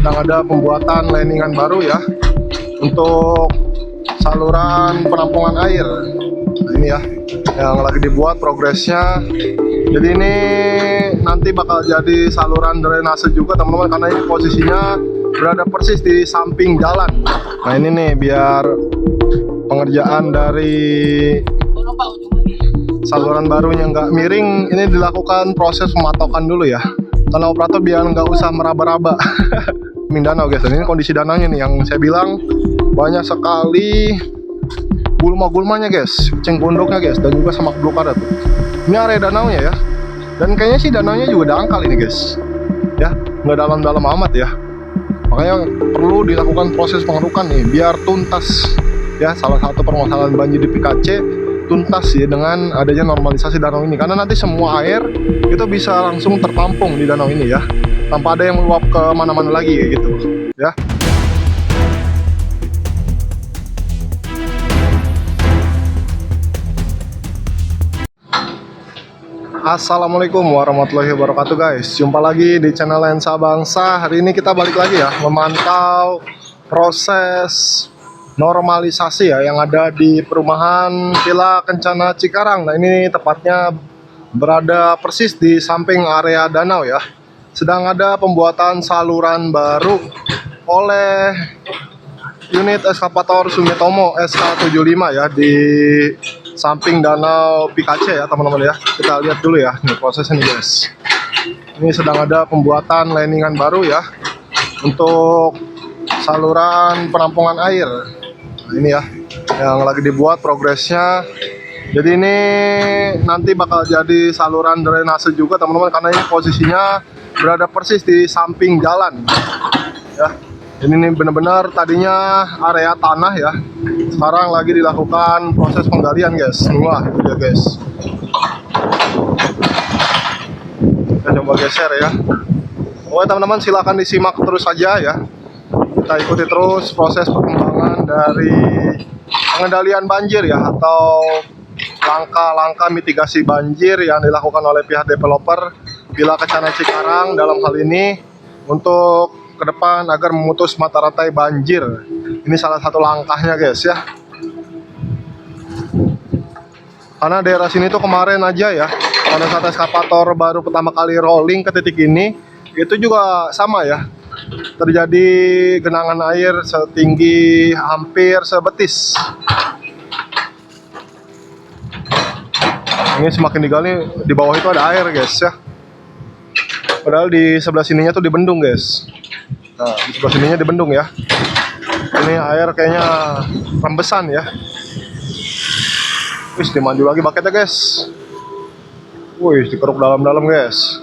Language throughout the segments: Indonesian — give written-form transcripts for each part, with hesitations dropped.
sedang ada pembuatan landingan baru ya untuk saluran penampungan air. Nah, ini ya yang lagi dibuat progresnya. Jadi ini nanti bakal jadi saluran drainase juga teman-teman, karena ini posisinya berada persis di samping jalan. Nah ini nih biar pengerjaan dari saluran barunya nggak miring, ini dilakukan proses pematokan dulu ya, karena operator biar nggak usah meraba-raba. Ini danau guys, dan ini kondisi danaunya nih yang saya bilang banyak sekali gulma-gulmanya guys, eceng gondoknya guys, dan juga semak belukar tuh. Ini area danaunya ya, dan kayaknya sih danaunya juga dangkal ini guys ya, nggak dalam-dalam amat ya, makanya perlu dilakukan proses pengerukan nih biar tuntas ya. Salah satu permasalahan banjir di PKC tuntas ya dengan adanya normalisasi danau ini, karena nanti semua air itu bisa langsung tertampung di danau ini ya, tanpa ada yang meluap ke mana-mana lagi kayak gitu ya. Assalamualaikum warahmatullahi wabarakatuh guys, jumpa lagi di channel Lensa Bangsa. Hari ini kita balik lagi ya memantau proses normalisasi ya yang ada di perumahan Villa Kencana Cikarang. Nah ini tepatnya berada persis di samping area danau ya. Sedang ada pembuatan saluran baru oleh unit eskavator Sumitomo SK75 ya di samping danau PKC ya teman-teman ya. Kita lihat dulu ya nih prosesnya nih guys. Ini sedang ada pembuatan landingan baru ya untuk saluran penampungan air. Nah, ini ya yang lagi dibuat progresnya. Jadi ini nanti bakal jadi saluran drainase juga teman-teman, karena ini posisinya berada persis di samping jalan ya. Ini benar-benar tadinya area tanah ya, sekarang lagi dilakukan proses penggalian guys. Wah itu dia guys, kita coba geser ya. Oke teman-teman, silahkan disimak terus saja ya, kita ikuti terus proses perkembangan dari pengendalian banjir ya, atau langkah-langkah mitigasi banjir yang dilakukan oleh pihak developer Villa Kencana Cikarang dalam hal ini untuk ke depan agar memutus mata rantai banjir. Ini salah satu langkahnya guys ya, karena daerah sini tuh kemarin aja ya, pada saat eskavator baru pertama kali rolling ke titik ini, itu juga sama ya, terjadi genangan air setinggi hampir sebetis. Ini semakin digali, di bawah itu ada air guys ya, padahal di sebelah sininya tuh dibendung guys. Nah di sebelah sininya dibendung ya, ini air kayaknya rembesan ya. Wih, dimaju lagi baketnya guys. Wih, dikeruk dalam-dalam guys.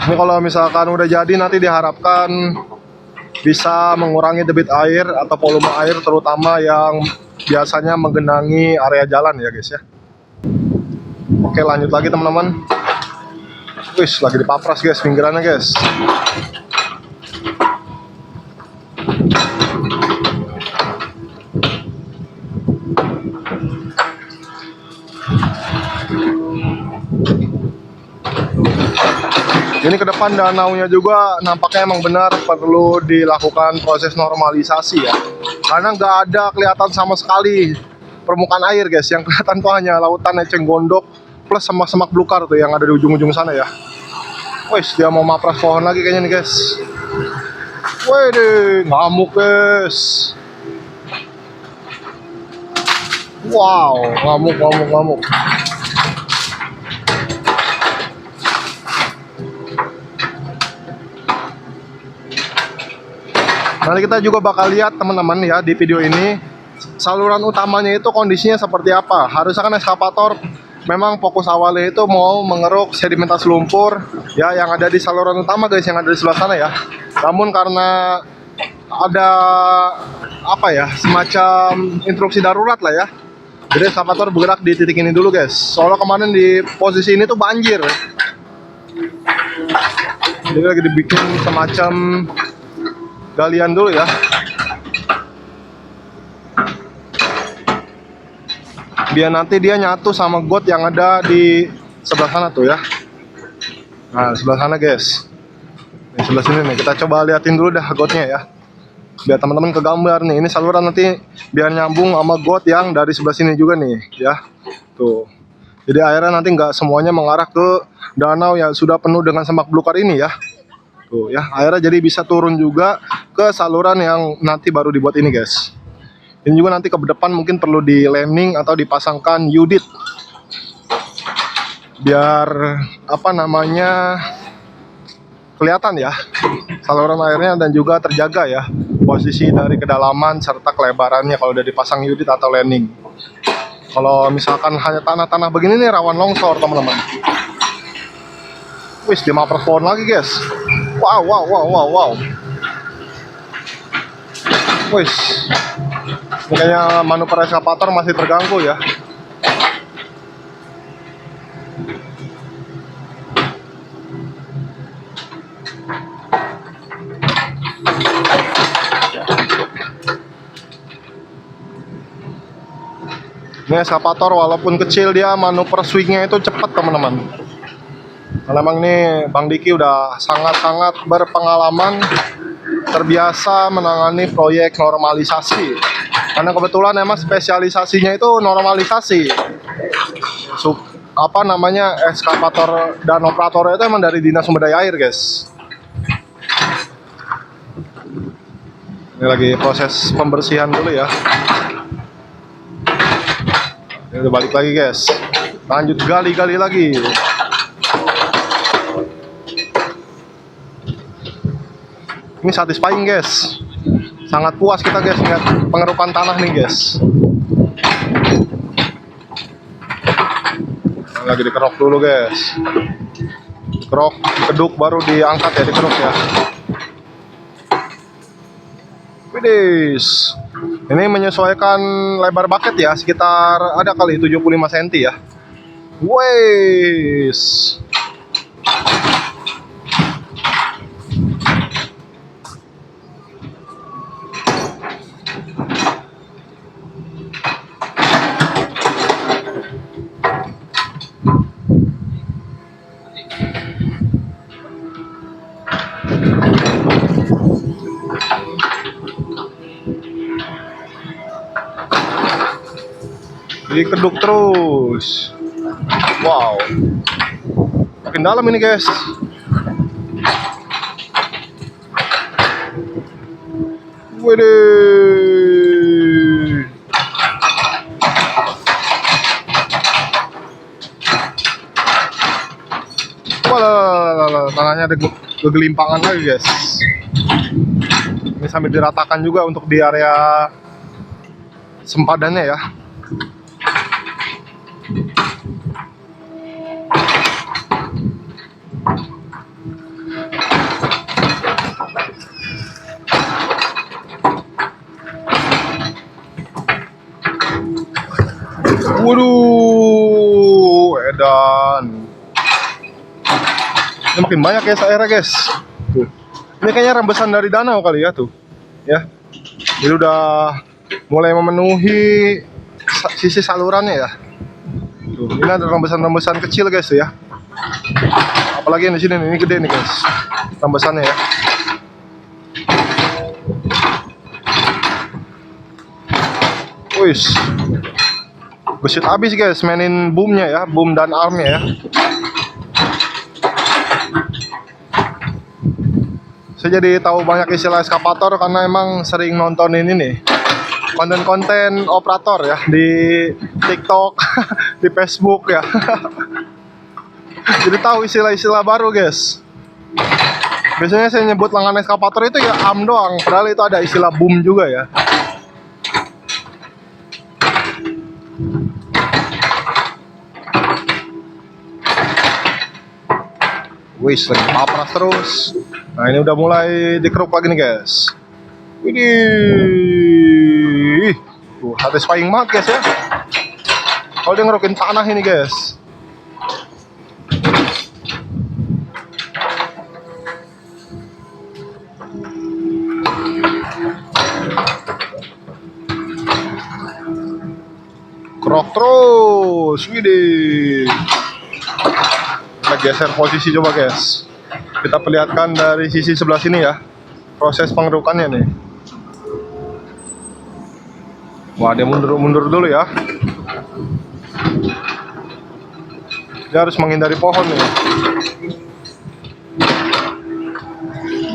Ini kalau misalkan udah jadi nanti diharapkan bisa mengurangi debit air atau volume air, terutama yang biasanya menggenangi area jalan ya guys ya. Oke lanjut lagi teman-teman. Wih, lagi dipapras guys pinggirannya guys. Ini ke depan danaunya juga nampaknya emang benar perlu dilakukan proses normalisasi ya, karena nggak ada kelihatan sama sekali permukaan air guys. Yang kelihatan tuh hanya lautan eceng gondok plus sama semak belukar tuh yang ada di ujung-ujung sana ya. Wih, dia mau mapras pohon lagi kayaknya nih guys. Wih deh, ngamuk guys. Wow, ngamuk. Nanti kita juga bakal lihat teman-teman ya di video ini saluran utamanya itu kondisinya seperti apa. Harusnya kan eskavator memang fokus awalnya itu mau mengeruk sedimentasi lumpur ya yang ada di saluran utama guys, yang ada di sebelah sana ya. Namun karena ada apa ya, semacam instruksi darurat lah ya, jadi eskavator bergerak di titik ini dulu guys. Soalnya kemarin di posisi ini tuh banjir, jadi lagi dibikin semacam galian dulu ya. biar nanti dia nyatu sama got yang ada di sebelah sana tuh ya. Nah, sebelah sana guys. Di sebelah sini nih, kita coba liatin dulu dah gotnya ya. Biar teman-teman kegambar nih, ini saluran nanti biar nyambung sama got yang dari sebelah sini juga nih ya. Tuh. Jadi airnya nanti nggak semuanya mengarah ke danau yang sudah penuh dengan semak belukar ini ya. Tuh ya, airnya jadi bisa turun juga ke saluran yang nanti baru dibuat ini guys. Ini juga nanti ke depan mungkin perlu di landing atau dipasangkan unit biar apa namanya kelihatan ya saluran airnya dan juga terjaga ya posisi dari kedalaman serta kelebarannya kalau udah dipasang unit atau landing. Kalau misalkan hanya tanah-tanah begini nih rawan longsor teman-teman. Wis 5 pohon lagi guys. Wow. Wis, kayaknya manuver eskavator masih terganggu ya. Ini eskavator walaupun kecil dia manuver swingnya itu cepat teman-teman. Karena memang ini Bang Diki udah sangat-sangat berpengalaman, terbiasa menangani proyek normalisasi. Karena kebetulan emang spesialisasinya itu normalisasi. Apa namanya eskavator dan operatornya itu emang dari Dinas Sumber Daya Air guys. Ini lagi proses pembersihan dulu ya. Ini udah balik lagi guys. Lanjut gali-gali lagi. Ini satisfying guys. Sangat puas kita guys lihat pengerukan tanah nih guys. Lagi dikerok dulu guys. Dikerok, dikeduk baru diangkat ya, dikerok ya. Widis. Ini menyesuaikan lebar bucket ya, sekitar ada kali 75 cm ya. Wes. Dikeduk terus. Wow, makin dalam ini guys. Widih. Wah, tanahnya ada kegelimpangan lagi guys. Ini sambil diratakan juga untuk di area sempadannya ya. Waduh, edan. Ini makin banyak ya airnya guys. Tuh. Ini kayaknya rembesan dari danau kali ya tuh. Ya. Jadi udah mulai memenuhi sisi salurannya ya. Tuh, ini ada rembesan-rembesan kecil guys ya. Apalagi yang di sini nih, ini gede nih guys. Rembesannya ya. Wis. Besit habis guys mainin boomnya ya, boom dan armnya ya. Saya jadi tahu banyak istilah eskavator karena emang sering nonton ini nih konten-konten operator ya di TikTok, di Facebook ya. Jadi tahu istilah-istilah baru guys. Biasanya saya nyebut lengan eskavator itu ya am doang, padahal itu ada istilah boom juga ya. Wis, lagi papras terus. Nah ini udah mulai dikeruk lagi nih guys. Widih, tuh satisfying banget guys ya. Kalau dia ngerukin tanah ini guys. Bentrok terus. Widih. Kita geser posisi coba guys. Kita perlihatkan dari sisi sebelah sini ya. Proses pengerukannya nih. Wah, dia mundur dulu ya. Dia harus menghindari pohon nih.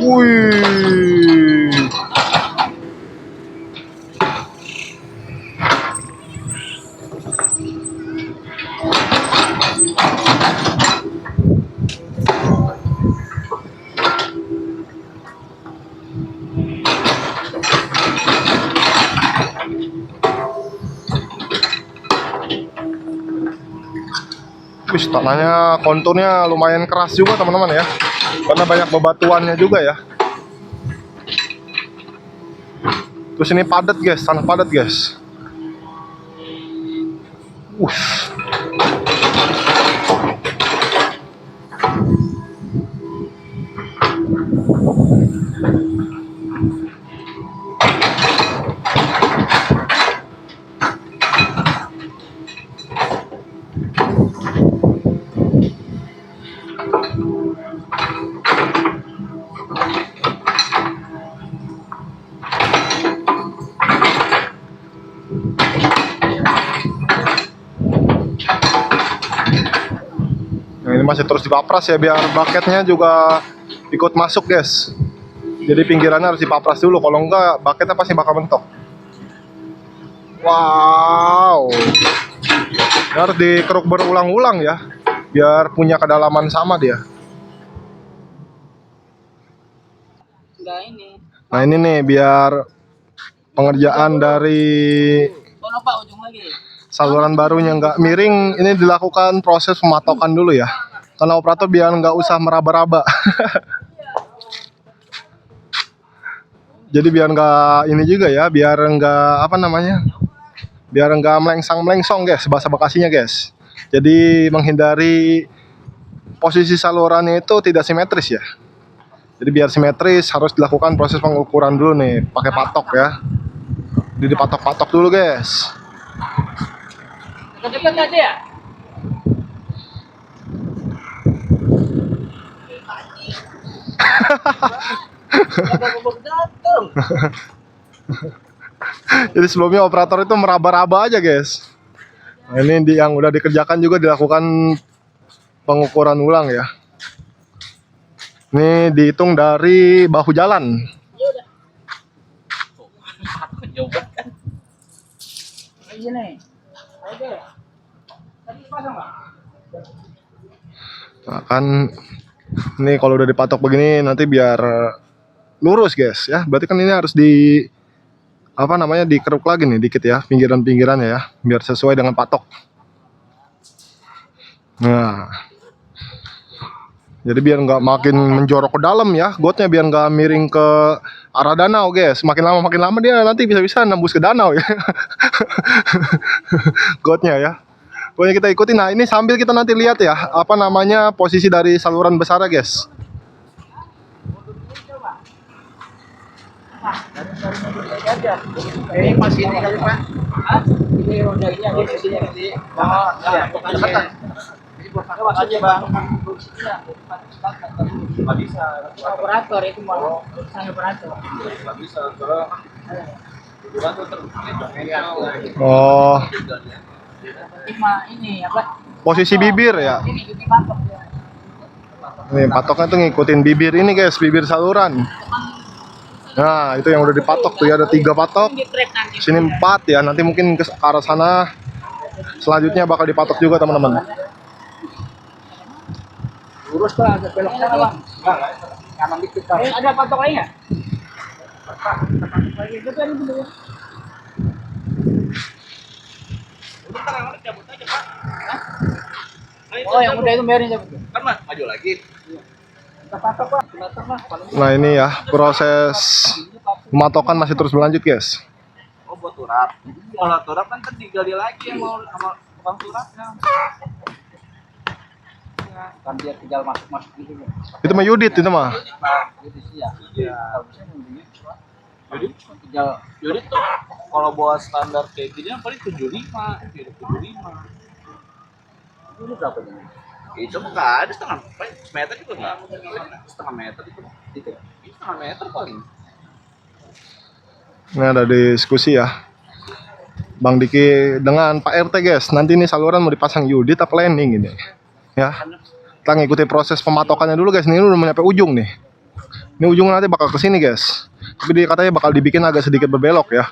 Wih. Wih, tanahnya konturnya lumayan keras juga teman-teman ya, karena banyak bebatuannya juga ya. Terus ini padat guys, tanah padat guys. Nah, ini masih terus dipapras ya, biar bucketnya juga ikut masuk guys. Jadi pinggirannya harus dipapras dulu, kalau enggak bucketnya pasti bakal mentok. Wow, ini harus dikeruk berulang-ulang ya, biar punya kedalaman sama dia. Nah ini nih, biar pengerjaan dari saluran barunya nggak miring, ini dilakukan proses pematokan dulu ya, karena operator biar nggak usah meraba-raba. Jadi biar nggak ini juga ya, biar nggak apa namanya, biar nggak melengsang-melengsong guys, bahasa Bekasinya guys. Jadi menghindari posisi salurannya itu tidak simetris ya. Jadi biar simetris harus dilakukan proses pengukuran dulu nih, pakai patok ya. Jadi dipatok-patok dulu guys. Dekat aja ya. Jadi sebelumnya operator itu meraba-raba aja guys. Nah, ini yang udah dikerjakan juga dilakukan pengukuran ulang ya. Ini dihitung dari bahu jalan. Nah, kan ini kalau udah dipatok begini nanti biar lurus guys ya. Berarti kan ini harus di apa namanya, dikeruk lagi nih dikit ya, pinggiran-pinggirannya ya, biar sesuai dengan patok. Nah, jadi biar nggak makin menjorok ke dalam ya, gotnya biar nggak miring ke arah danau guys. Makin lama dia nanti bisa-bisa nembus ke danau ya. Gotnya ya. Pokoknya kita ikutin. Nah ini sambil kita nanti lihat ya, apa namanya, posisi dari saluran besar guys. Ini masih ini kali Pak. Ini roda ini ada di sini nanti. Oh, ya, dekat. Ini buat aja Bang. Enggak bisa. Operator itu mau urusan operator. Enggak bisa. Oh. Ini apa? Posisi bibir ya. Ini patok ya. Nih patoknya tuh ngikutin bibir ini guys, bibir saluran. Nah itu yang udah dipatok tuh ya, ada 3 patok. Sini 4 ya, nanti mungkin ke arah sana. Selanjutnya bakal dipatok juga teman-teman. Lurus Pak, agak belok sana Bang. Kanan dikit Pak. Ada patok lain enggak? Patok lagi itu kan itu. Oh yang muda itu biarin cabut. Kan maju lagi. Nah ini ya, proses pematokan masih terus berlanjut guys. Oh buat turap. Kalau turap kan digali lagi sama tukang turapnya. Kan dia tinggal masuk gitu. Itu mah Yudit itu mah. Gitu sih ya. Iya. Jadi Tinggal jadi tuh kalau buat standar kayak gini yang paling 75, jadi 75. ini berapa ini? Itu mah nggak ada meter juga nggak, setengah meter itu, Gitu. itu setengah meter paling. Ini ada diskusi ya Bang Diki dengan Pak RT guys. Nanti ini saluran mau dipasang unit apa landing ini ya. Kita ngikuti proses pematokannya dulu guys. Ini udah nyampe ujung nih. Ini ujungnya nanti bakal ke sini guys. Tapi dia katanya bakal dibikin agak sedikit berbelok ya.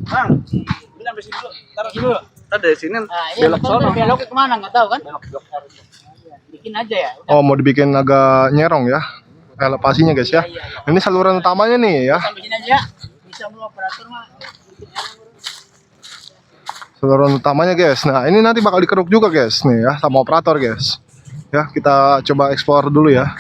Bang, ini sampai sini dulu, taruh sini dulu. Ntar dari sini Nah, iya, belok betul, sono. belok ke kemana nggak tahu kan? Belok. Bikin aja ya. Oh mau dibikin agak nyerong ya elevasinya guys ya. Ini saluran utamanya nih ya. Sampai sini aja. Bisa mau operator mah. Saluran utamanya guys. Nah ini nanti bakal dikeruk juga guys nih ya sama operator guys. Ya kita coba explore dulu ya.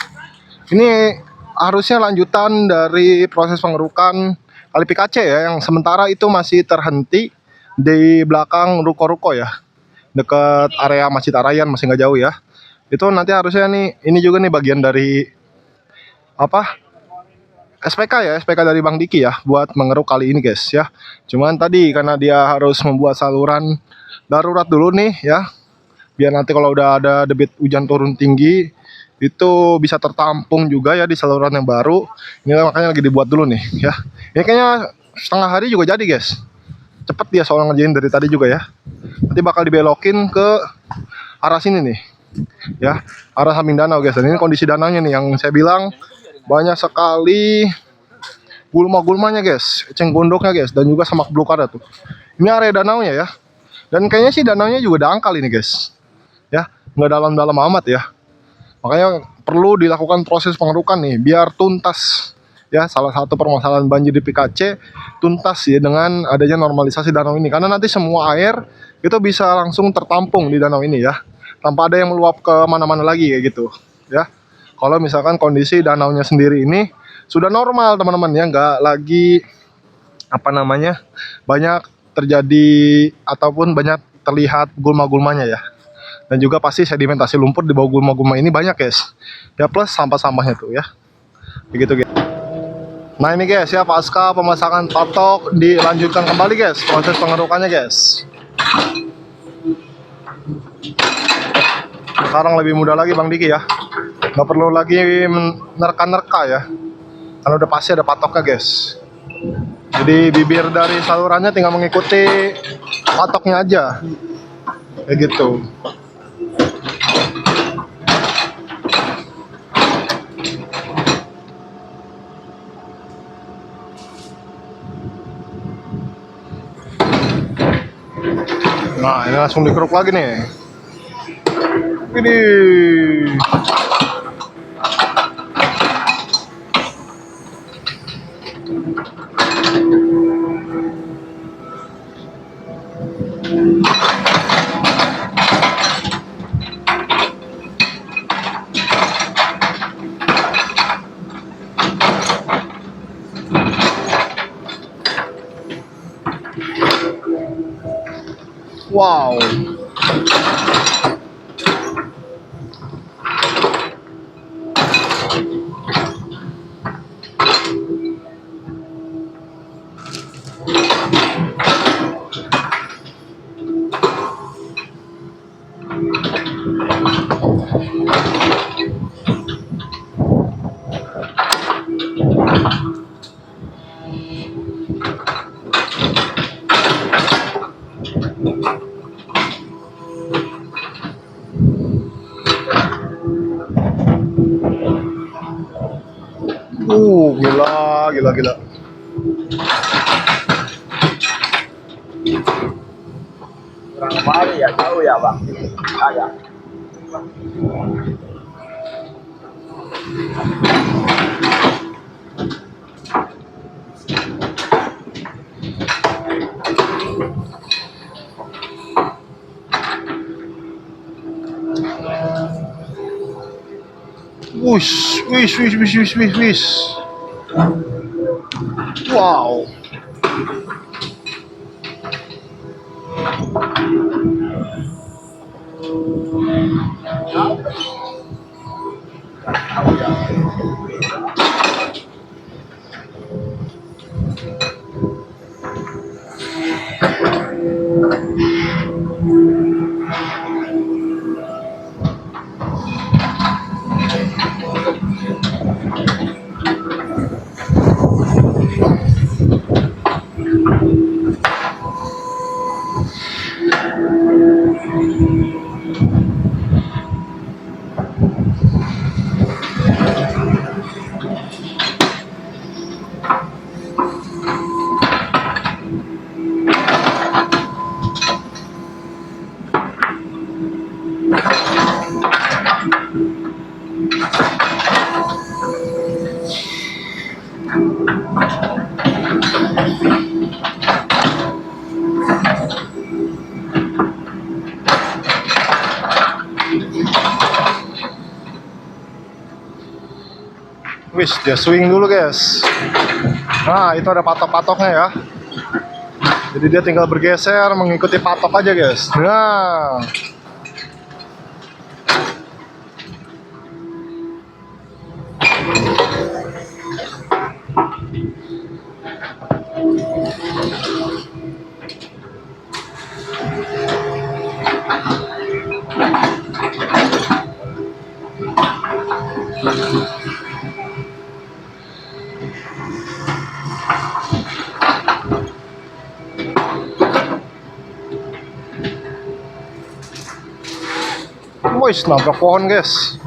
Ini harusnya lanjutan dari proses pengerukan kali PKC ya, yang sementara itu masih terhenti di belakang ruko-ruko ya, dekat area Masjid Arayan, masih nggak jauh ya. Itu nanti harusnya nih, ini juga nih bagian dari apa? SPK ya, SPK dari Bang Diki ya, buat mengeruk kali ini guys ya. Cuman tadi karena dia harus membuat saluran darurat dulu nih ya, biar nanti kalau udah ada debit hujan turun tinggi itu bisa tertampung juga ya di saluran yang baru. Ini makanya lagi dibuat dulu nih ya. Ini kayaknya setengah hari juga jadi guys. Cepet dia soal ngerjain dari tadi juga ya. Nanti bakal dibelokin ke arah sini nih ya, arah samping danau guys. Dan ini kondisi danaunya nih yang saya bilang banyak sekali gulma-gulmanya guys, eceng gondoknya guys, dan juga semak belukar tuh. Ini area danaunya ya. Dan kayaknya sih danaunya juga dangkal ini guys ya, nggak dalam-dalam amat ya. Makanya perlu dilakukan proses pengerukan nih biar tuntas ya, salah satu permasalahan banjir di PKC tuntas ya dengan adanya normalisasi danau ini, karena nanti semua air itu bisa langsung tertampung di danau ini ya, tanpa ada yang meluap ke mana-mana lagi kayak gitu ya. Kalau misalkan kondisi danaunya sendiri ini sudah normal teman-teman ya, nggak lagi apa namanya banyak terjadi ataupun banyak terlihat gulma-gulmanya ya. Dan juga pasti sedimentasi lumpur di bawah gulma-gulma ini banyak guys ya, plus sampah-sampahnya tuh ya, begitu guys. Nah ini guys ya, pasca pemasangan patok dilanjutkan kembali guys proses pengerukannya guys. Sekarang lebih mudah lagi Bang Diki ya, nggak perlu lagi nerka-nerka ya, karena udah pasti ada patoknya guys. Jadi bibir dari salurannya tinggal mengikuti patoknya aja kayak gitu. Nah ini langsung dikeruk lagi nih. Ini wow. Gila. Kurang kali ya, jauh ya bang. Ya. Wish. Wow. Wis, dia swing dulu guys. Nah, itu ada patok-patoknya ya. Jadi dia tinggal bergeser mengikuti patok aja guys. Nah, wis nabrak pohon guys.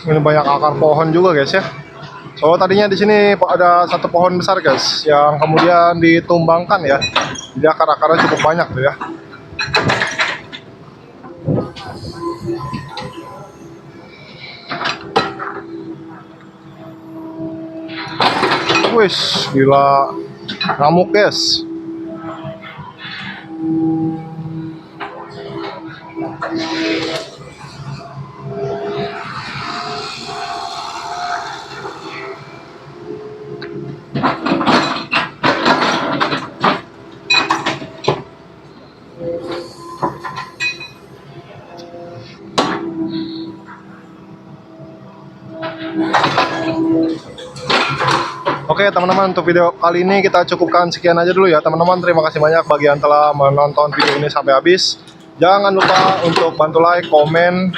Ini banyak akar pohon juga guys ya. So tadinya di sini ada satu pohon besar guys yang kemudian ditumbangkan ya. Jadi akar-akarnya cukup banyak tuh ya. Wis, gila ngamuk guys. Oke teman-teman, untuk video kali ini kita cukupkan sekian aja dulu ya teman-teman. Terima kasih banyak bagi yang telah menonton video ini sampai habis. Jangan lupa untuk bantu like, komen,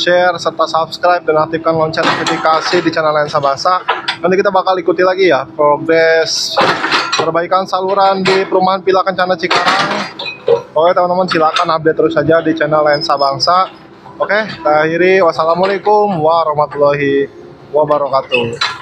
share, serta subscribe dan aktifkan lonceng notifikasi di channel Lensa Basah. Nanti kita bakal ikuti lagi ya progres perbaikan saluran di perumahan Villa Kencana Cikarang. Oke teman-teman, silakan update terus saja di channel Lensa Bangsa. Oke, kita akhiri. Wassalamualaikum warahmatullahi wabarakatuh.